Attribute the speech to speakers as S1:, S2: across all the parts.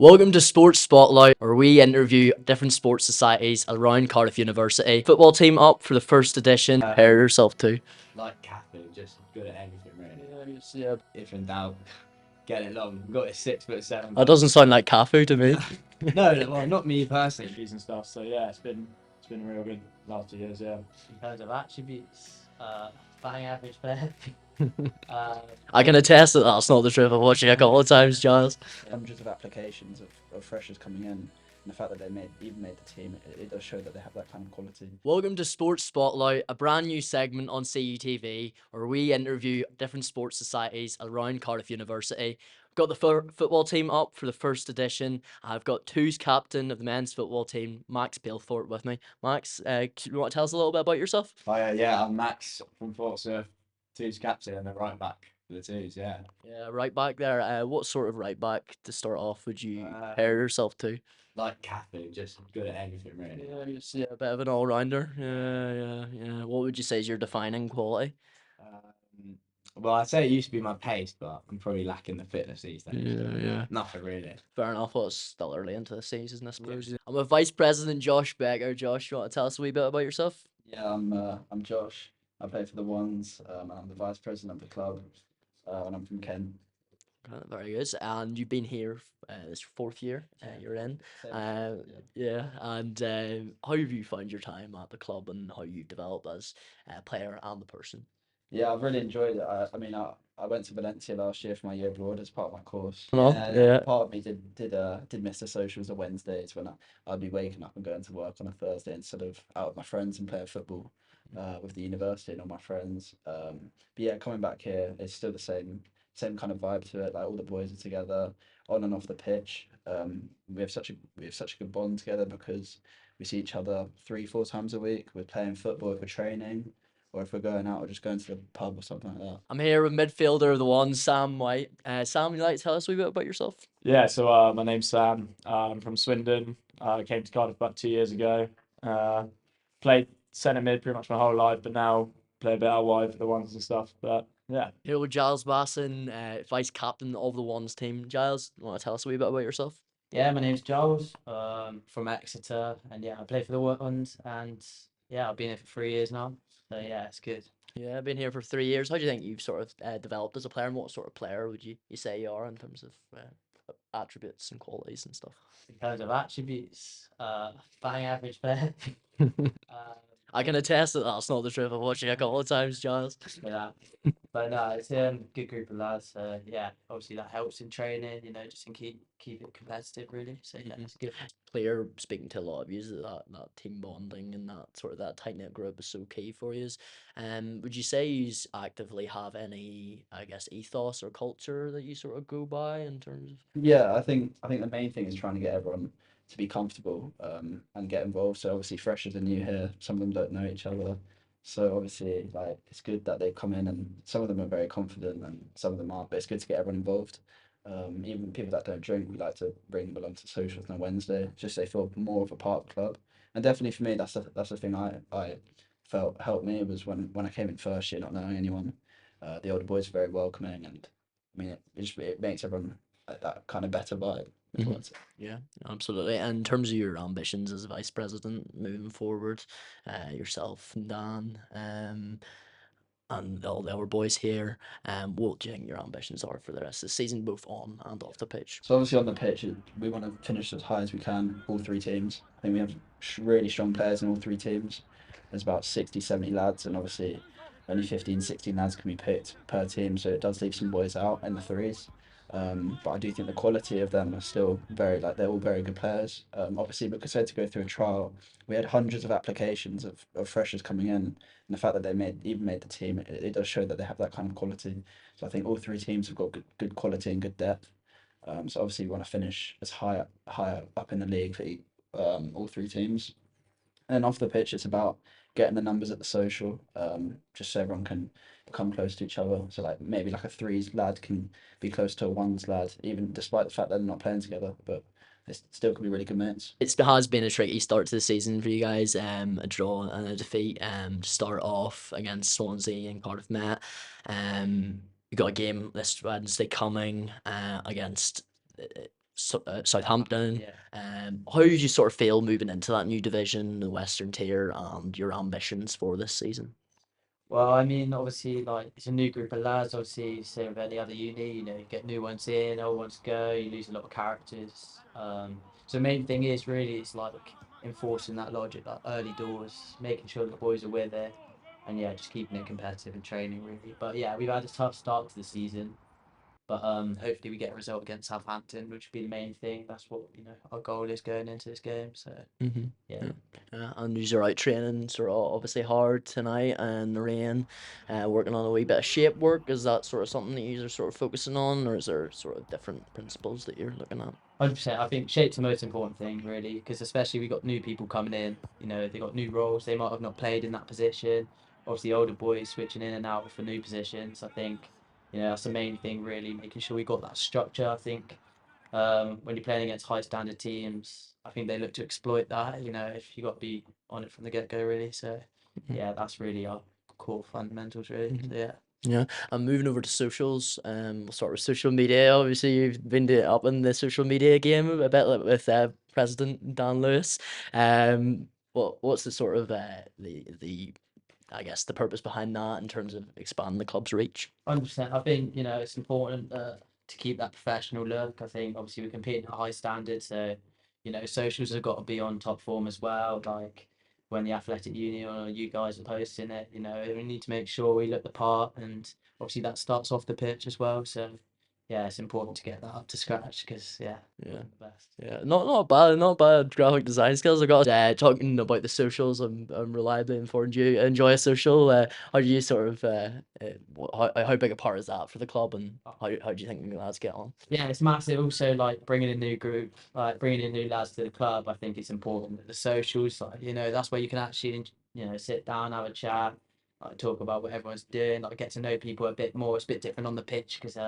S1: Welcome to Sports Spotlight, where we interview different sports societies around Cardiff University. Football team up for the first edition. Pair yourself to.
S2: Like Cathy, just good at anything really.
S1: Yeah.
S2: If in doubt, get it long. We've got a 6'7".
S1: That doesn't sound like Cafu to me.
S2: No, well, not me personally.
S3: Fees and stuff. So yeah, it's been real good last 2 years. Yeah.
S4: In terms of attributes, bang average player.
S1: I can attest that that's not the truth. I've watched it a couple of times, Giles.
S5: Hundreds of applications of freshers coming in, and the fact that they even made the team, it does show that they have that kind of quality.
S1: Welcome to Sports Spotlight, a brand new segment on CUTV where we interview different sports societies around Cardiff University. Got the football team up for the first edition. I've got two's captain of the men's football team, Max Palethorpe, with me. Max, you want to tell us a little bit about yourself?
S2: Oh yeah, I'm Max from Portsmouth, twos captain and a right back for the twos. Yeah.
S1: Yeah, right back there. What sort of right back to start off would you pair yourself to?
S2: Like Cathy, just good at anything really.
S1: Yeah, a bit of an all-rounder. Yeah. What would you say is your defining quality?
S2: Well, I'd say it used to be my pace, but I'm probably lacking the fitness these days.
S1: Yeah.
S2: Nothing really.
S1: Fair enough. Well, it's still early into the season, I suppose. I'm with Vice President Josh Becker. Josh, you want to tell us a wee bit about yourself?
S5: Yeah, I'm Josh. I play for the Ones. And I'm the vice president of the club, and I'm from Kent.
S1: Very good. And you've been here this fourth year you're in. Yeah. And how have you found your time at the club and how you've developed as a player and the person?
S5: Yeah, I've really enjoyed it. I went to Valencia last year for my year abroad as part of my course.
S1: Yeah.
S5: Part of me did miss the socials on Wednesdays when I'd be waking up and going to work on a Thursday instead of out with my friends and playing football with the university and all my friends. But yeah, coming back here, it's still the same kind of vibe to it. Like all the boys are together on and off the pitch. We have such a good bond together because we see each other 3-4 times a week. We're playing football, if we're training, or if we're going out or just going to the pub or something like that.
S1: I'm here with midfielder of the one, Sam White. Sam, you like to tell us a wee bit about yourself?
S3: Yeah. So my name's Sam. I'm from Swindon. I came to Cardiff about 2 years ago. Played centre mid pretty much my whole life, but now play a bit out wide for the Ones and stuff. But yeah.
S1: Here with Giles Basson, vice captain of the Ones team. Giles, you want to tell us a wee bit about yourself?
S4: Yeah, my name's Giles. From Exeter, and yeah, I play for the Ones, and yeah, I've been here for 3 years now. So yeah, it's good.
S1: Yeah, I've been here for 3 years. How do you think you've sort of developed as a player, and what sort of player would you say you are in terms of attributes and qualities and stuff?
S4: In terms of attributes, bang average player.
S1: I can attest that that's not the truth. I've watched it a couple of times, Giles.
S4: Yeah, but no, it's good group of lads. Yeah, obviously that helps in training. Just in keep it competitive really. So yeah, it's good.
S1: Clear speaking to a lot of you that team bonding and that sort of that tight knit group is so key for you. Would you say you actively have any, I guess, ethos or culture that you sort of go by in terms of?
S5: Yeah, I think the main thing is trying to get everyone to be comfortable and get involved. So obviously freshers are new here, some of them don't know each other. So obviously like it's good that they come in and some of them are very confident and some of them aren't, but it's good to get everyone involved. Even people that don't drink, we like to bring them along to socials on a Wednesday, just so they feel more of a part of the club. And definitely for me, that's the thing I felt helped me was when I came in first year, not knowing anyone. The older boys are very welcoming, and I mean it makes everyone that kind of better vibe.
S1: Yeah, absolutely. And in terms of your ambitions as vice president moving forward, yourself and Dan, and all the other boys here, what do you think your ambitions are for the rest of the season, both on and off the pitch?
S5: So obviously on the pitch, we want to finish as high as we can, all three teams. I think we have really strong players in all three teams. There's about 60, 70 lads, and obviously only 15, 16 lads can be picked per team, so it does leave some boys out in the threes. But I do think the quality of them are still they're all very good players. Obviously, because they had to go through a trial, we had hundreds of applications of freshers coming in, and the fact that they made the team, it does show that they have that kind of quality. So I think all three teams have got good quality and good depth. So obviously we want to finish as higher up in the league for all three teams. And then off the pitch, it's about getting the numbers at the social, just so everyone can come close to each other. So like maybe like a threes lad can be close to a ones lad, even despite the fact that they're not playing together, but they still can be really good mates.
S1: It has been a tricky start to the season for you guys. A draw and a defeat. To start off against Swansea and Cardiff Met. You got a game this Wednesday coming against Southampton.
S4: Yeah.
S1: How did you sort of feel moving into that new division, the Western Tier, and your ambitions for this season?
S4: Well, I mean, obviously, like it's a new group of lads. Obviously, same with any other uni. You know, you get new ones in, old ones go. You lose a lot of characters. So the main thing is really it's like enforcing that logic, like early doors, making sure the boys are with it, and yeah, just keeping it competitive and training really. But yeah, we've had a tough start to the season. But hopefully we get a result against Southampton, which would be the main thing. That's what our goal is going into this game. So
S1: Mm-hmm.
S4: yeah.
S1: And you're out training sort of obviously hard tonight and the rain, working on a wee bit of shape work. Is that sort of something that you are sort of focusing on, or is there sort of different principles that you're looking at?
S4: 100%. I think shape's the most important thing, really, because especially we got new people coming in. You know, they got new roles. They might have not played in that position. Obviously, older boys switching in and out for new positions. I think, that's the main thing, really, making sure we got that structure. I think when you're playing against high standard teams, I think they look to exploit that. You know, if you got to be on it from the get go, really. So, yeah, that's really our core fundamentals, really. So, yeah.
S1: Yeah, I'm moving over to socials. We'll start with social media. Obviously, you've been up in the social media game a bit like with President Dan Lewis. What's the sort of the I guess the purpose behind that in terms of expanding the club's reach?
S4: 100%. I think it's important to keep that professional look. I think obviously we're competing at a high standard, so socials have got to be on top form as well. Like when the Athletic Uni or you guys are posting it, we need to make sure we look the part, and obviously that starts off the pitch as well. So yeah, it's important to get that up to scratch because
S1: Yeah.
S4: we're the best.
S1: Yeah, not bad graphic design skills. I got talking about the socials. I'm reliably informed you enjoy a social. How do you sort of how big a part is that for the club, and how do you think the lads get on?
S4: Yeah, it's massive. Also, like bringing in new group, like bringing in new lads to the club. I think it's important. The socials, like that's where you can actually, sit down, have a chat, like talk about what everyone's doing, like get to know people a bit more. It's a bit different on the pitch because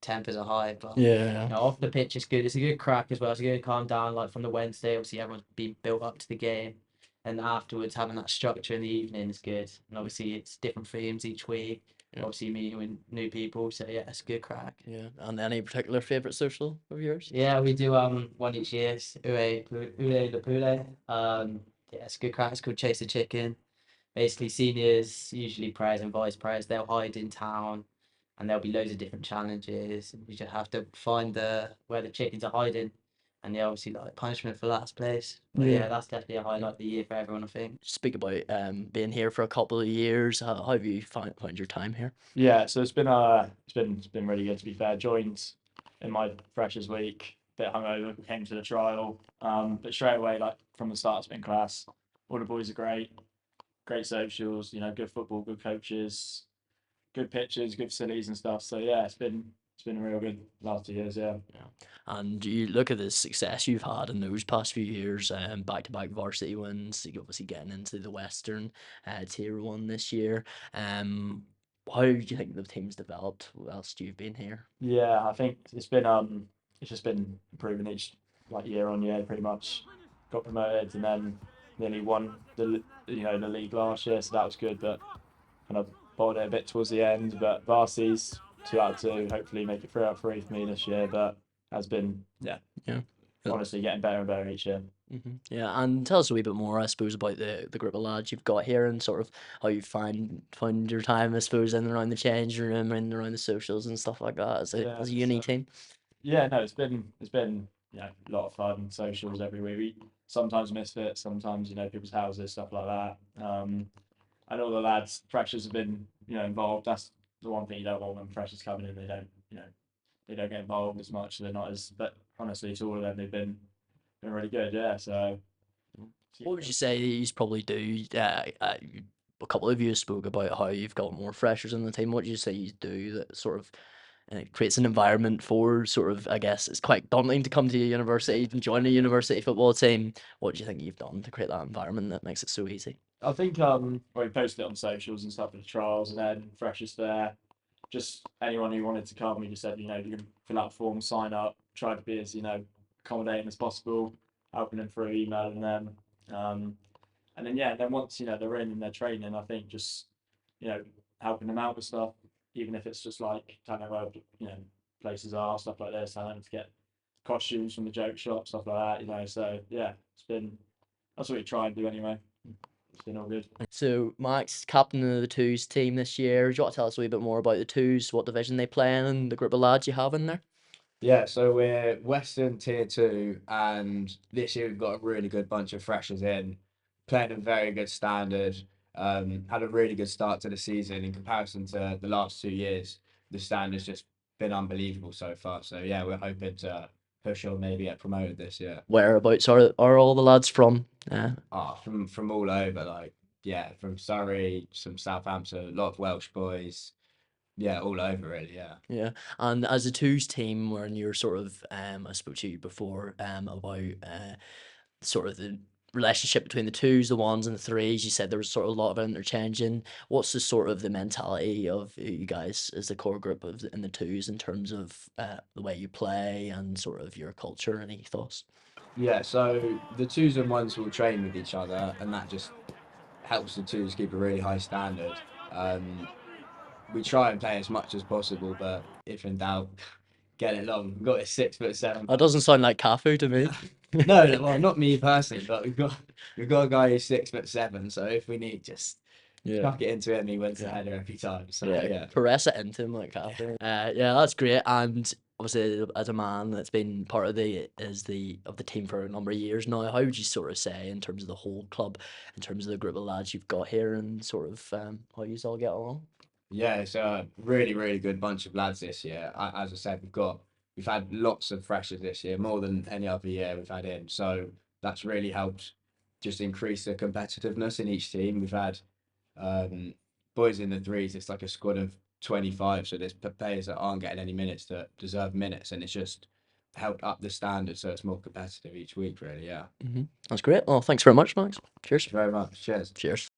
S4: tempers are high, but
S1: Yeah.
S4: off the pitch it's good. It's a good crack as well. It's a good calm down. Like from the Wednesday, obviously everyone's been built up to the game, and afterwards having that structure in the evening is good. And obviously it's different themes each week.
S1: Yeah.
S4: Obviously meeting with new people, so yeah, it's a good crack.
S1: Yeah, and any particular favorite social of yours?
S4: Yeah, we do one each year. It's Ule Le Poulet. Yeah, it's a good crack. It's called Chase the Chicken. Basically, seniors, usually pros and vice pros, they'll hide in town, and there'll be loads of different challenges. And you just have to find where the chickens are hiding, and yeah, obviously like punishment for last place. But
S1: Yeah.
S4: yeah, that's definitely a highlight of the year for everyone, I think.
S1: Speak about being here for a couple of years. How have you found your time here?
S3: Yeah, so it's been really good to be fair. Joined in my freshers week, bit hungover, came to the trial. But straight away, like from the start, it's been class. All the boys are great socials, good football, good coaches, good pitches, good facilities and stuff. So yeah, it's been a real good last 2 years, yeah.
S1: And you look at the success you've had in those past few years, back-to-back varsity wins, you're obviously getting into the Western Tier 1 this year. How do you think the team's developed whilst you've been here?
S3: Yeah, I think it's just been improving each like year on year pretty much. Got promoted and then nearly won the league last year, so that was good, but kind of bottled it a bit towards the end. But varsity's 2 out of 2, hopefully make it 3 out of 3 for me this year, but has been
S1: Yeah.
S3: honestly getting better and better each year.
S1: Yeah, and tell us a wee bit more, I suppose, about the group of lads you've got here and sort of how you find your time, I suppose, in and around the change room and around the socials and stuff like that as
S3: Yeah,
S1: a uni
S3: so-
S1: team.
S3: Yeah, no, it's been a lot of fun, socials every week. We sometimes miss it, sometimes people's houses, stuff like that. And all the lads, freshers have been involved. That's the one thing you don't want when freshers come in. They don't they don't get involved as much. They're not as. But honestly, to all of them, they've been really good. Yeah. So.
S1: What would you say you probably do? A couple of you spoke about how you've got more freshers in the team. What do you say you do that sort of creates an environment for sort of, I guess, it's quite daunting to come to a university and join a university football team. What do you think you've done to create that environment that makes it so easy?
S3: I think we posted it on socials and stuff for the trials, and then freshers there. Just anyone who wanted to come, we just said you can fill out a form, sign up, try to be as accommodating as possible, helping them through, emailing them, and then then once they're in and they're training, I think just helping them out with stuff, even if it's just like telling them where places are, stuff like this, telling them to get costumes from the joke shop, stuff like that. You know, so yeah, that's what we try and do anyway. It's been all good.
S1: So Max, captain of the twos team this year. Do you want to tell us a wee bit more about the twos, what division they play in, and the group of lads you have in there?
S2: Yeah, so we're Western Tier 2, and this year we've got a really good bunch of freshers in, playing a very good standard. Had a really good start to the season in comparison to the last 2 years. The standard's just been unbelievable so far. So yeah, we're hoping to push on, maybe get promoted this year.
S1: Whereabouts are all the lads from?
S2: From all over, like yeah, from Surrey, some Southampton, a lot of Welsh boys. Yeah, all over really. Yeah.
S1: Yeah, and as a twos team, when you're sort of, I spoke to you before, about sort of the relationship between the twos, the ones, and the threes. You said there was sort of a lot of interchanging. What's the sort of the mentality of you guys as the core group in the twos in terms of the way you play and sort of your culture and ethos?
S2: Yeah, so the twos and ones will train with each other, and that just helps the twos keep a really high standard. We try and play as much as possible, but if in doubt, get it long. We've got a 6'7".
S1: That doesn't sound like Cafu to me.
S2: No, well, not me personally, but we've got a guy who's 6'7", so if we need, just
S1: Yeah.
S2: chuck it into him, he wins the header every time. So yeah.
S1: Caress it into him like Cafu. Yeah, that's great. And obviously, as a man that's been part of the team for a number of years now, how would you sort of say in terms of the whole club, in terms of the group of lads you've got here, and sort of how you all get along?
S2: Yeah, it's a really, really good bunch of lads this year. As I said, we've had lots of freshers this year, more than any other year we've had in. So that's really helped just increase the competitiveness in each team. We've had boys in the threes. It's like a squad of 25. So there's players that aren't getting any minutes that deserve minutes, and it's just helped up the standard so it's more competitive each week. Really, yeah.
S1: That's great. Well, thanks very much, Max. Cheers.
S2: Thank you very much. Cheers.
S1: Cheers.